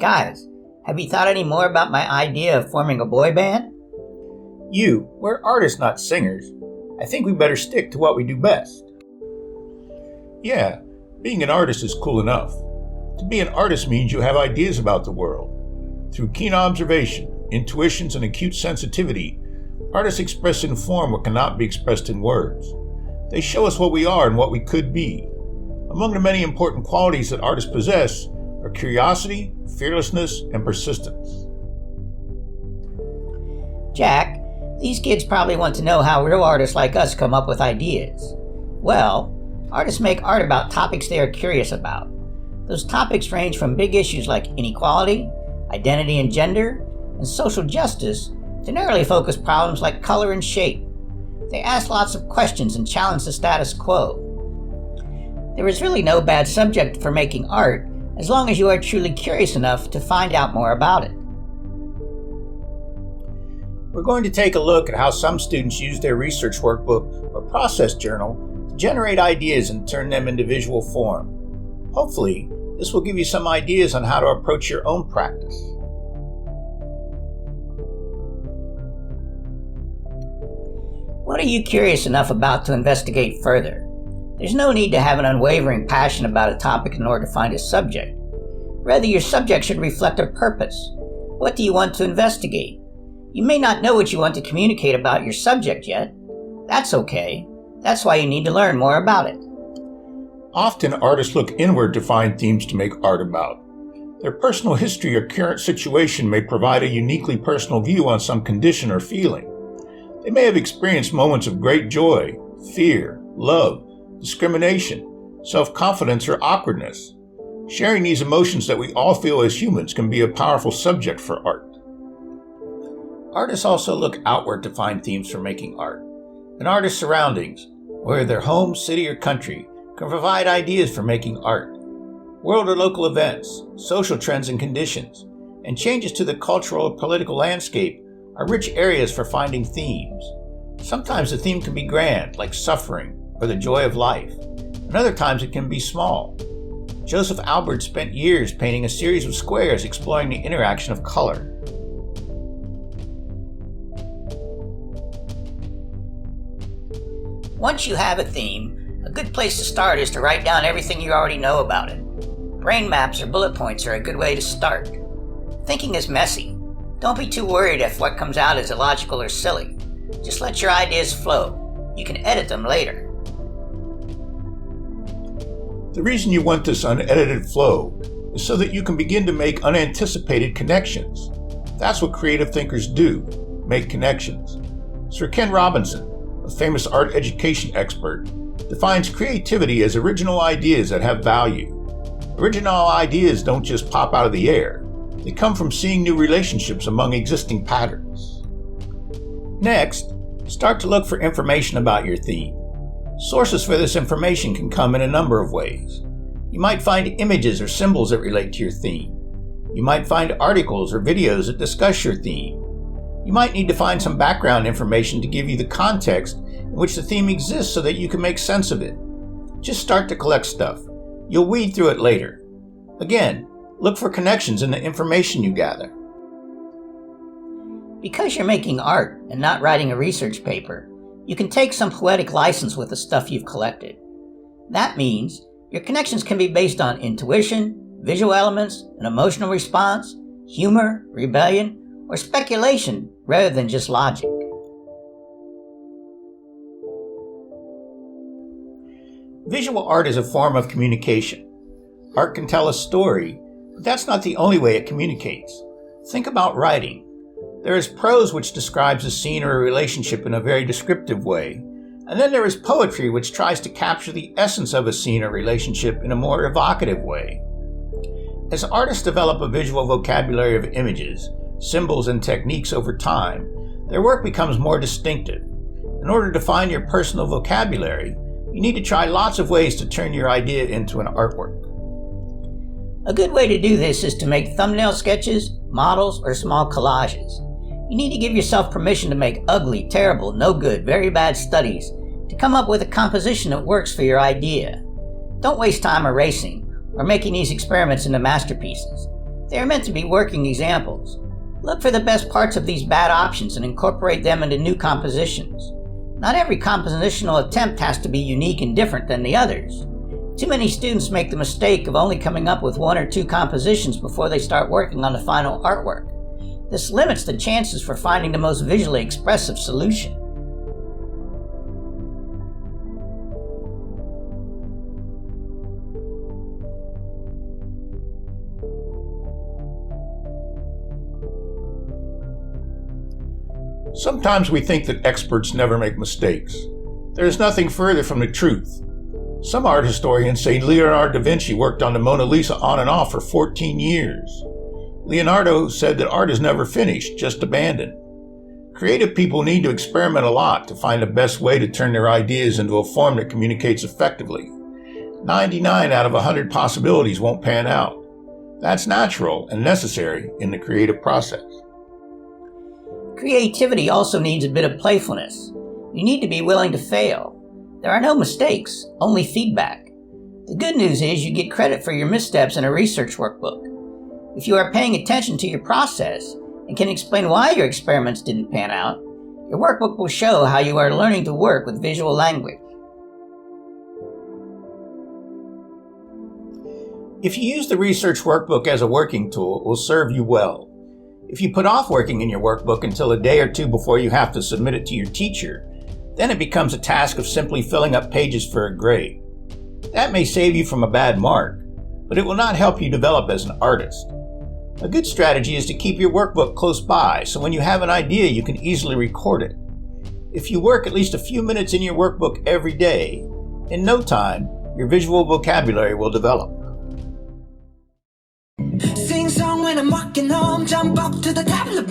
guys, have you thought any more about my idea of forming a boy band? We're artists, not singers. I think we better stick to what we do best. Yeah, being an artist is cool enough. To be an artist means you have ideas about the world. Through keen observation, intuitions, and acute sensitivity, artists express in form what cannot be expressed in words. They show us what we are and what we could be. Among the many important qualities that artists possess are curiosity, fearlessness, and persistence. Jack, these kids probably want to know how real artists like us come up with ideas. Well, artists make art about topics they are curious about. Those topics range from big issues like inequality, identity and gender, and social justice to narrowly focused problems like color and shape. They ask lots of questions and challenge the status quo. There is really no bad subject for making art as long as you are truly curious enough to find out more about it. We're going to take a look at how some students use their research workbook or process journal to generate ideas and turn them into visual form. Hopefully, this will give you some ideas on how to approach your own practice. What are you curious enough about to investigate further? There's no need to have an unwavering passion about a topic in order to find a subject. Rather, your subject should reflect a purpose. What do you want to investigate? You may not know what you want to communicate about your subject yet. That's okay. That's why you need to learn more about it. Often, artists look inward to find themes to make art about. Their personal history or current situation may provide a uniquely personal view on some condition or feeling. They may have experienced moments of great joy, fear, love, discrimination, self-confidence, or awkwardness. Sharing these emotions that we all feel as humans can be a powerful subject for art. Artists also look outward to find themes for making art. An artist's surroundings, whether their home, city, or country, can provide ideas for making art. World or local events, social trends and conditions, and changes to the cultural or political landscape are rich areas for finding themes. Sometimes the theme can be grand, like suffering or the joy of life, and other times it can be small. Joseph Albert spent years painting a series of squares exploring the interaction of color. Once you have a theme, a good place to start is to write down everything you already know about it. Brain maps or bullet points are a good way to start. Thinking is messy. Don't be too worried if what comes out is illogical or silly. Just let your ideas flow. You can edit them later. The reason you want this unedited flow is so that you can begin to make unanticipated connections. That's what creative thinkers do, make connections. Sir Ken Robinson, a famous art education expert, defines creativity as original ideas that have value. Original ideas don't just pop out of the air. They come from seeing new relationships among existing patterns. Next, start to look for information about your theme. Sources for this information can come in a number of ways. You might find images or symbols that relate to your theme. You might find articles or videos that discuss your theme. You might need to find some background information to give you the context in which the theme exists so that you can make sense of it. Just start to collect stuff. You'll weed through it later. Again, look for connections in the information you gather. Because you're making art and not writing a research paper, you can take some poetic license with the stuff you've collected. That means your connections can be based on intuition, visual elements, an emotional response, humor, rebellion, or speculation rather than just logic. Visual art is a form of communication. Art can tell a story, but that's not the only way it communicates. Think about writing. There is prose which describes a scene or a relationship in a very descriptive way, and then there is poetry which tries to capture the essence of a scene or relationship in a more evocative way. As artists develop a visual vocabulary of images, symbols, and techniques over time, their work becomes more distinctive. In order to find your personal vocabulary, you need to try lots of ways to turn your idea into an artwork. A good way to do this is to make thumbnail sketches, models, or small collages. You need to give yourself permission to make ugly, terrible, no good, very bad studies to come up with a composition that works for your idea. Don't waste time erasing or making these experiments into masterpieces. They are meant to be working examples. Look for the best parts of these bad options and incorporate them into new compositions. Not every compositional attempt has to be unique and different than the others. Too many students make the mistake of only coming up with 1 or 2 compositions before they start working on the final artwork. This limits the chances for finding the most visually expressive solution. Sometimes we think that experts never make mistakes. There is nothing further from the truth. Some art historians say Leonardo da Vinci worked on the Mona Lisa on and off for 14 years. Leonardo said that art is never finished, just abandoned. Creative people need to experiment a lot to find the best way to turn their ideas into a form that communicates effectively. 99 out of 100 possibilities won't pan out. That's natural and necessary in the creative process. Creativity also needs a bit of playfulness. You need to be willing to fail. There are no mistakes, only feedback. The good news is you get credit for your missteps in a research workbook. If you are paying attention to your process and can explain why your experiments didn't pan out, your workbook will show how you are learning to work with visual language. If you use the research workbook as a working tool, it will serve you well. If you put off working in your workbook until a day or two before you have to submit it to your teacher, then it becomes a task of simply filling up pages for a grade. That may save you from a bad mark, but it will not help you develop as an artist. A good strategy is to keep your workbook close by, so when you have an idea, you can easily record it. If you work at least a few minutes in your workbook every day, in no time, your visual vocabulary will develop. Sing song when I'm walking home, jump up to the top of the